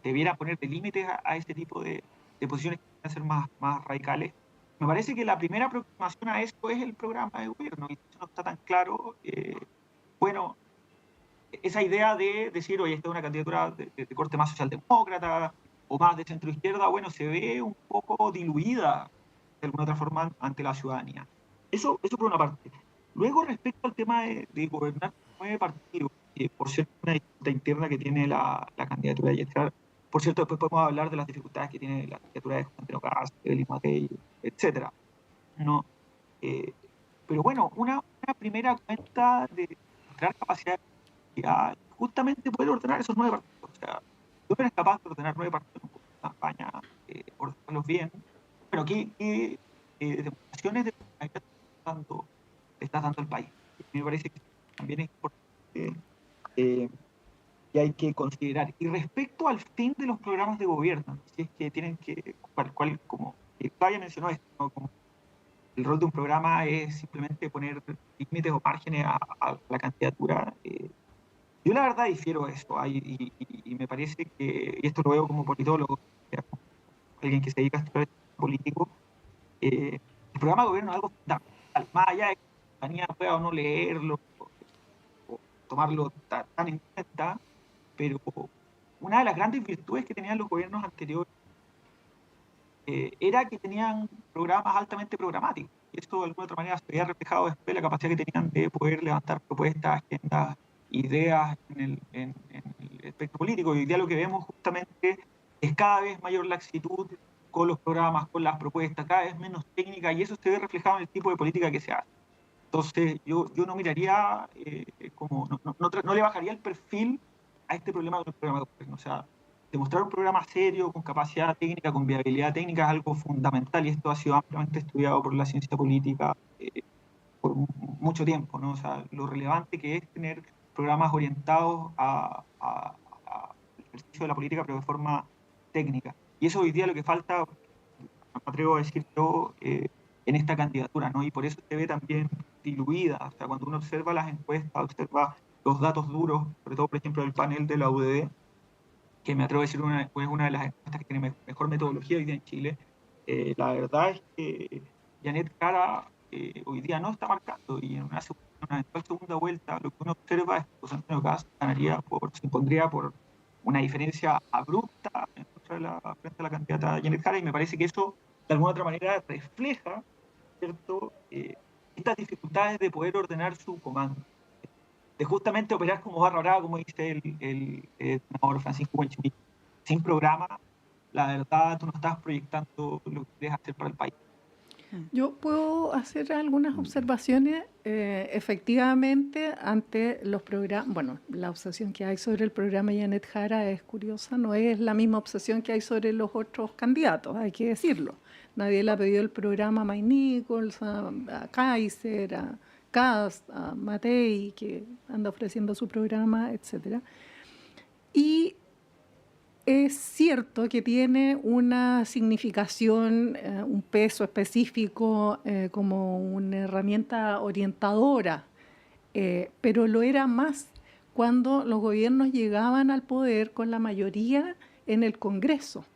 debiera poner de límites a este tipo de posiciones que pueden ser más radicales. Me parece que la primera aproximación a esto es el programa de gobierno, y eso no está tan claro. Bueno, esa idea de decir, oye, esta es una candidatura de corte más socialdemócrata o más de centro-izquierda, bueno, se ve un poco diluida de alguna otra forma ante la ciudadanía. Eso por una parte. Luego, respecto al tema de gobernar 9 partidos, por cierto, una disputa interna que tiene la candidatura de Yetrar. Por cierto, después podemos hablar de las dificultades que tiene la candidatura de Juan Antonio Cast, de Evelyn Matei, etc. ¿No? Pero bueno, una primera cuenta de mostrar capacidad de justamente poder ordenar esos 9 partidos. O sea, tú eres capaz de ordenar 9 partidos en una campaña, ordenarlos bien. Bueno, ¿qué demostraciones de capacidad le estás dando al país? Me parece que también es importante que hay que considerar. Y respecto al fin de los programas de gobierno, si es que tienen que, como Flavia mencionó esto, ¿no? Como el rol de un programa es simplemente poner límites o márgenes a la candidatura. Yo la verdad difiero eso, y me parece que, y esto lo veo como politólogo, alguien que se dedica a estudiar político, el programa de gobierno es algo fundamental, más allá de que la ciudadanía pueda o no leerlo o tomarlo tan en cuenta, pero una de las grandes virtudes que tenían los gobiernos anteriores era que tenían programas altamente programáticos. y eso de alguna otra manera se veía reflejado después en la capacidad que tenían de poder levantar propuestas, agendas, ideas en el espectro político. Y hoy día lo que vemos justamente es cada vez mayor laxitud con los programas, con las propuestas, cada vez menos técnica, y eso se ve reflejado en el tipo de política que se hace. Entonces, yo no miraría no le bajaría el perfil a este problema del programa de gobierno. O sea, demostrar un programa serio, con capacidad técnica, con viabilidad técnica, es algo fundamental, y esto ha sido ampliamente estudiado por la ciencia política por mucho tiempo, ¿no? O sea, lo relevante que es tener programas orientados al ejercicio de la política, pero de forma técnica. Y eso hoy día lo que falta, me atrevo a decir yo, en esta candidatura, ¿no? Y por eso se ve también diluida. O sea, cuando uno observa las encuestas, observa los datos duros, sobre todo, por ejemplo, el panel de la UDD, que me atrevo a decir es una de las encuestas que tiene mejor metodología hoy día en Chile, la verdad es que Janet Jara hoy día no está marcando, y en una eventual segunda vuelta lo que uno observa es que José Antonio Kast se impondría por una diferencia abrupta frente a la candidata Janet Jara, y me parece que eso de alguna otra manera refleja, ¿cierto?, estas dificultades de poder ordenar su comando, de justamente operar como barra brava, como dice el senador Francisco Guanchimí, sin programa. La verdad, tú no estás proyectando lo que quieres hacer para el país. Yo puedo hacer algunas observaciones. Efectivamente, ante los programas, bueno, la obsesión que hay sobre el programa Janet Jara es curiosa, no es la misma obsesión que hay sobre los otros candidatos, hay que decirlo. Nadie le ha pedido el programa a Mike Nichols, a Kaiser, a Kast, a Matei, que anda ofreciendo su programa, etc. Y es cierto que tiene una significación, un peso específico como una herramienta orientadora, pero lo era más cuando los gobiernos llegaban al poder con la mayoría en el Congreso.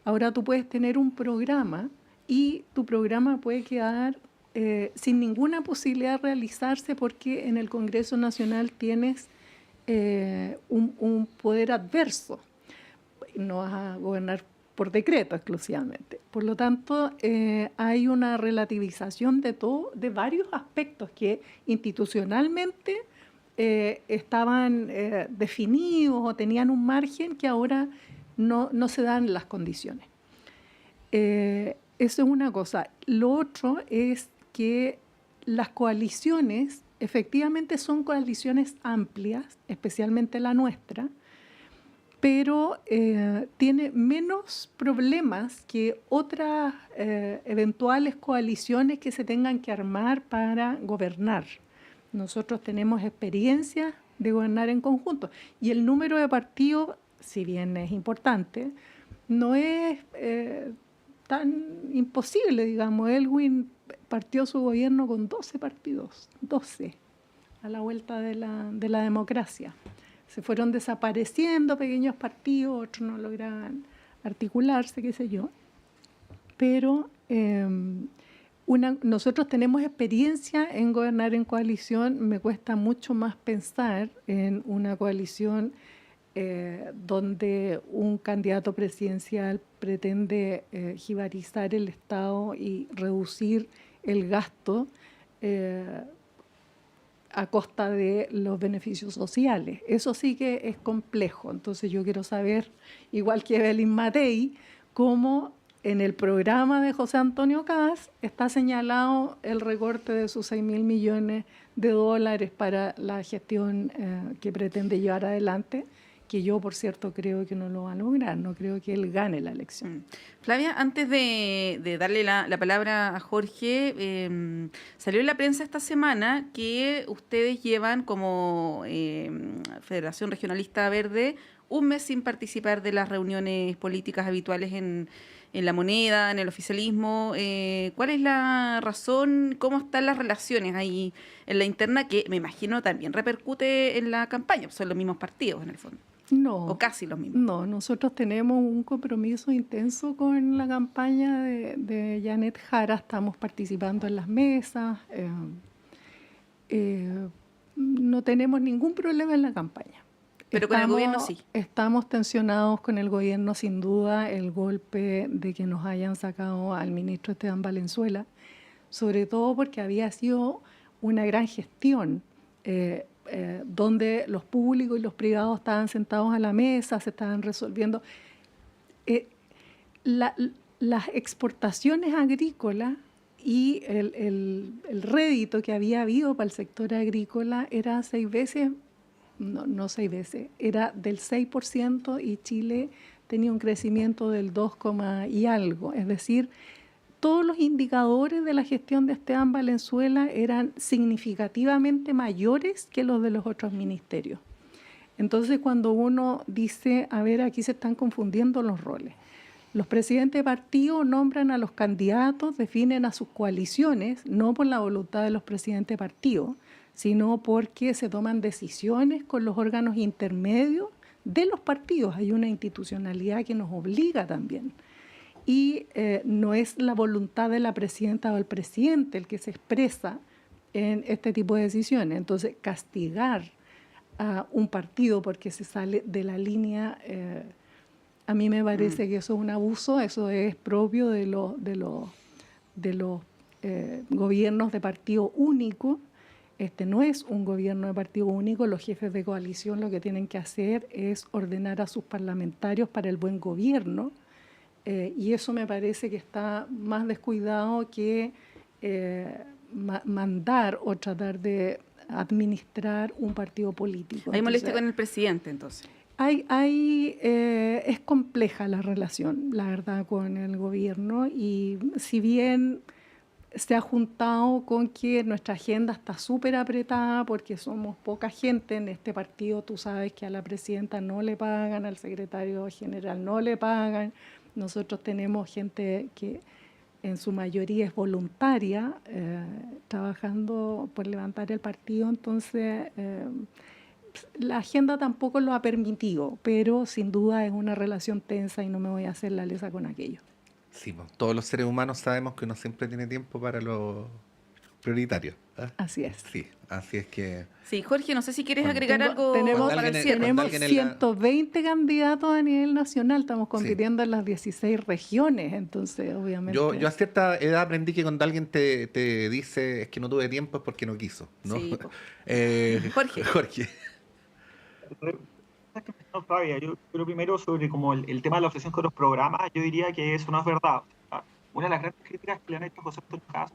Ahora tú puedes tener un programa y tu programa puede quedar sin ninguna posibilidad de realizarse porque en el Congreso Nacional tienes un poder adverso. No vas a gobernar por decreto exclusivamente. Por lo tanto, hay una relativización de varios aspectos que institucionalmente estaban definidos o tenían un margen que ahora no se dan las condiciones. Eso es una cosa. Lo otro es que las coaliciones efectivamente son coaliciones amplias, especialmente la nuestra, pero tiene menos problemas que otras eventuales coaliciones que se tengan que armar para gobernar. Nosotros tenemos experiencia de gobernar en conjunto y el número de partidos, si bien es importante, no es tan imposible, digamos. Elwin partió su gobierno con 12 partidos, 12, a la vuelta de la democracia. Se fueron desapareciendo pequeños partidos, otros no lograban articularse, qué sé yo. Pero nosotros tenemos experiencia en gobernar en coalición. Me cuesta mucho más pensar en una coalición donde un candidato presidencial pretende jibarizar el Estado y reducir el gasto a costa de los beneficios sociales. Eso sí que es complejo. Entonces yo quiero saber, igual que Evelyn Matei, cómo en el programa de José Antonio Kast está señalado el recorte de sus $6.000 millones para la gestión que pretende llevar adelante, que yo, por cierto, creo que no lo va a lograr. No creo que él gane la elección. Flavia, antes de darle la palabra a Jorge, salió en la prensa esta semana que ustedes llevan como Federación Regionalista Verde un mes sin participar de las reuniones políticas habituales en La Moneda, en el oficialismo. ¿Cuál es la razón? ¿Cómo están las relaciones ahí en la interna? Que me imagino también repercute en la campaña. Son los mismos partidos, en el fondo. No. O casi los mismos. No, nosotros tenemos un compromiso intenso con la campaña de Janet Jara. Estamos participando en las mesas. No tenemos ningún problema en la campaña. Pero con el gobierno sí. Estamos tensionados con el gobierno, sin duda. El golpe de que nos hayan sacado al ministro Esteban Valenzuela sobre todo porque había sido una gran gestión, donde los públicos y los privados estaban sentados a la mesa, se estaban resolviendo. Las exportaciones agrícolas y el rédito que había habido para el sector agrícola era 6 veces, no 6 veces, era del 6% y Chile tenía un crecimiento del 2, y algo. Es decir, todos los indicadores de la gestión de Esteban Valenzuela eran significativamente mayores que los de los otros ministerios. Entonces, cuando uno dice, a ver, aquí se están confundiendo los roles. Los presidentes de partido nombran a los candidatos, definen a sus coaliciones, no por la voluntad de los presidentes de partido, sino porque se toman decisiones con los órganos intermedios de los partidos. Hay una institucionalidad que nos obliga también. Y no es la voluntad de la presidenta o el presidente el que se expresa en este tipo de decisiones. Entonces, castigar a un partido porque se sale de la línea, a mí me parece que eso es un abuso, eso es propio de los gobiernos de partido único. Este no es un gobierno de partido único, los jefes de coalición lo que tienen que hacer es ordenar a sus parlamentarios para el buen gobierno, y eso me parece que está más descuidado que mandar o tratar de administrar un partido político. Hay molestia con el presidente, entonces. Es compleja la relación, la verdad, con el gobierno, y si bien se ha juntado con que nuestra agenda está súper apretada porque somos poca gente en este partido, tú sabes que a la presidenta no le pagan, al secretario general no le pagan, nosotros tenemos gente que en su mayoría es voluntaria, trabajando por levantar el partido, entonces la agenda tampoco lo ha permitido, pero sin duda es una relación tensa y no me voy a hacer la lesa con aquello. Sí, pues, todos los seres humanos sabemos que uno siempre tiene tiempo para lo prioritario. Así es. Sí, así es que... Sí, Jorge, no sé si quieres agregar algo tenemos, para el cierre. Tenemos 120 candidatos a nivel nacional, estamos compitiendo en las 16 regiones, entonces obviamente... Yo a cierta edad aprendí que cuando alguien te dice es que no tuve tiempo es porque no quiso, ¿no? Sí, Jorge. No, Flavia, yo creo primero sobre como el tema de la obsesión con los programas, yo diría que eso no es verdad. Una de las grandes críticas que le han hecho a José Antonio Cast,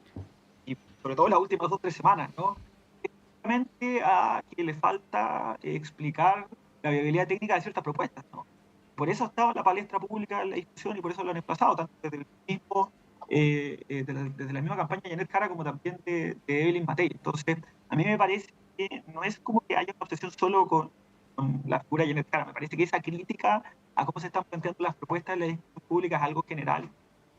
y sobre todo en las últimas 2 o 3 semanas, ¿no?, es justamente a que le falta explicar la viabilidad técnica de ciertas propuestas, ¿no? Por eso estaba en la palestra pública en la discusión y por eso lo han emplazado, tanto desde el mismo, desde la misma campaña de Janet Jara como también de Evelyn Matei. Entonces, a mí me parece que no es como que haya una obsesión solo con la figura de Janet Jara. Me parece que esa crítica a cómo se están planteando las propuestas de la discusión pública es algo general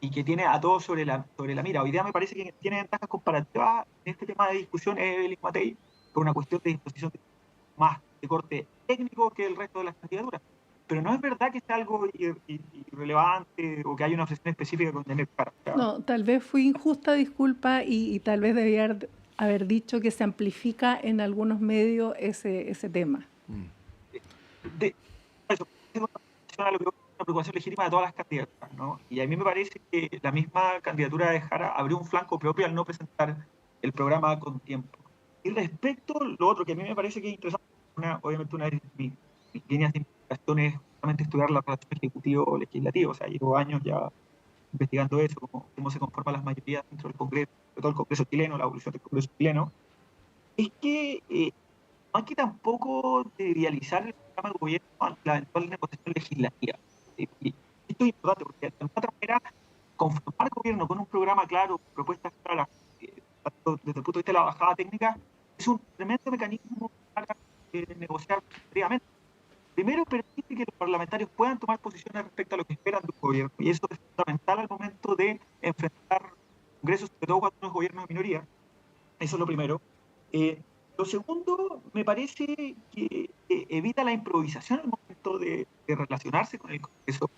y que tiene a todos sobre la mira. Hoy día me parece que tiene ventajas comparativas en este tema de discusión Evelyn Matei por una cuestión de disposición más de corte técnico que el resto de las candidaturas. Pero no es verdad que sea algo irrelevante o que haya una obsesión específica con Janet Jara. No, tal vez fui injusta, disculpa, y tal vez debía haber dicho que se amplifica en algunos medios ese tema. Eso es una preocupación legítima de todas las candidaturas, ¿no? Y a mí me parece que la misma candidatura de Jara abrió un flanco propio al no presentar el programa con tiempo. Y respecto a lo otro que a mí me parece que es interesante, obviamente una de mis líneas de investigación es justamente estudiar la relación ejecutivo-legislativo. O sea, llevo años ya investigando eso, cómo se conforman las mayorías dentro del Congreso, sobre todo el Congreso chileno, la evolución del Congreso chileno. Es que no hay que tampoco idealizar el programa de gobierno ante la eventual negociación legislativa. Y esto es importante porque de otra manera conformar gobierno con un programa claro, propuestas claras, tanto desde el punto de vista de la bajada técnica, es un tremendo mecanismo para negociar seriamente. Primero, permite que los parlamentarios puedan tomar posiciones respecto a lo que esperan de un gobierno, y eso es fundamental al momento de enfrentar congresos, sobre todo cuando uno es gobierno de minoría. Eso es lo primero. Lo segundo, me parece que evita la improvisación al momento de relacionarse con el Congreso,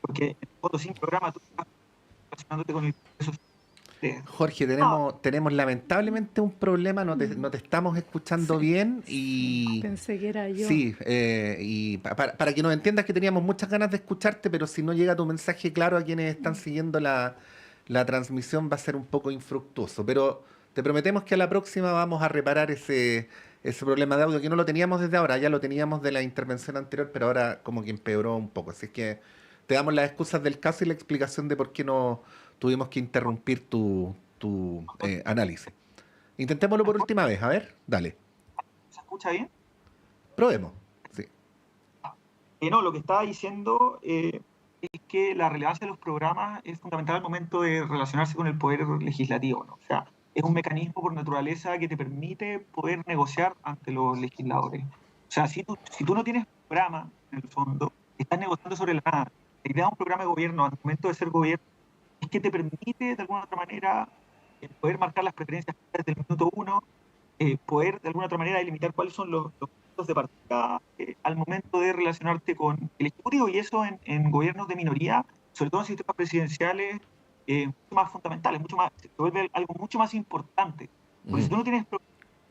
porque en el fondo sin programa tú estás relacionándote con el Congreso. Jorge, tenemos lamentablemente un problema, no te estamos escuchando bien y... Pensé que era yo. Sí, y para que nos entiendas que teníamos muchas ganas de escucharte, pero si no llega tu mensaje claro a quienes están siguiendo la la transmisión va a ser un poco infructuoso, pero te prometemos que a la próxima vamos a reparar ese problema de audio, que no lo teníamos desde ahora, ya lo teníamos de la intervención anterior, pero ahora como que empeoró un poco. Así que te damos las excusas del caso y la explicación de por qué no tuvimos que interrumpir tu análisis. Intentémoslo por última vez, a ver, dale. ¿Se escucha bien? Probemos. Sí. No, lo que estaba diciendo es que la relevancia de los programas es fundamental al momento de relacionarse con el poder legislativo, ¿no? O sea, es un mecanismo por naturaleza que te permite poder negociar ante los legisladores. O sea, si tú no tienes programa, en el fondo, estás negociando sobre la nada. La idea de un programa de gobierno al momento de ser gobierno es que te permite, de alguna otra manera, poder marcar las preferencias desde el minuto uno, poder, de alguna otra manera, delimitar cuáles son los puntos de partida al momento de relacionarte con el Ejecutivo, y eso en gobiernos de minoría, sobre todo en sistemas presidenciales, mucho más fundamentales, se vuelve algo mucho más importante. Porque si tú no tienes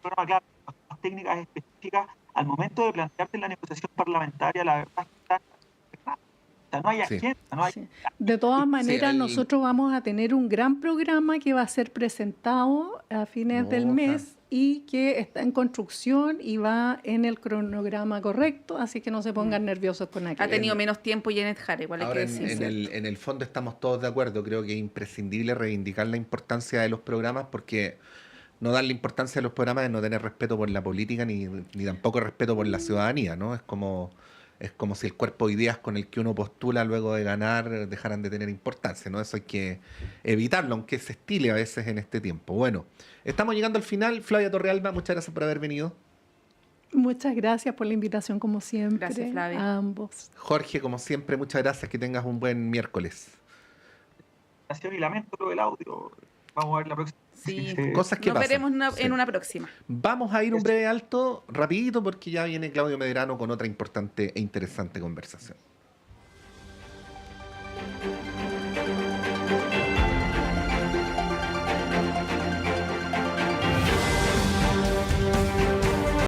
programa claro, las técnicas específicas, al momento de plantearte la negociación parlamentaria, la verdad es que no hay agenda, no hay... Sí. De todas maneras, nosotros vamos a tener un gran programa que va a ser presentado a fines del mes y que está en construcción y va en el cronograma correcto, así que no se pongan nerviosos con aquello. Ha tenido menos tiempo Janet Jara, igual hay que decir. En el fondo estamos todos de acuerdo, creo que es imprescindible reivindicar la importancia de los programas, porque no darle importancia a los programas es no tener respeto por la política ni tampoco respeto por la ciudadanía, ¿no? Es como si el cuerpo de ideas con el que uno postula luego de ganar dejaran de tener importancia, ¿no? Eso hay que evitarlo, aunque se estile a veces en este tiempo. Bueno, estamos llegando al final. Flavia Torrealba, muchas gracias por haber venido. Muchas gracias por la invitación, como siempre. Gracias, Flavia. A ambos. Jorge, como siempre, muchas gracias. Que tengas un buen miércoles. Y lamento lo del audio. Vamos a ver la próxima. Sí, cosas que nos pasan. veremos en una próxima. Vamos a ir un breve alto, rapidito, porque ya viene Claudio Medrano con otra importante e interesante conversación.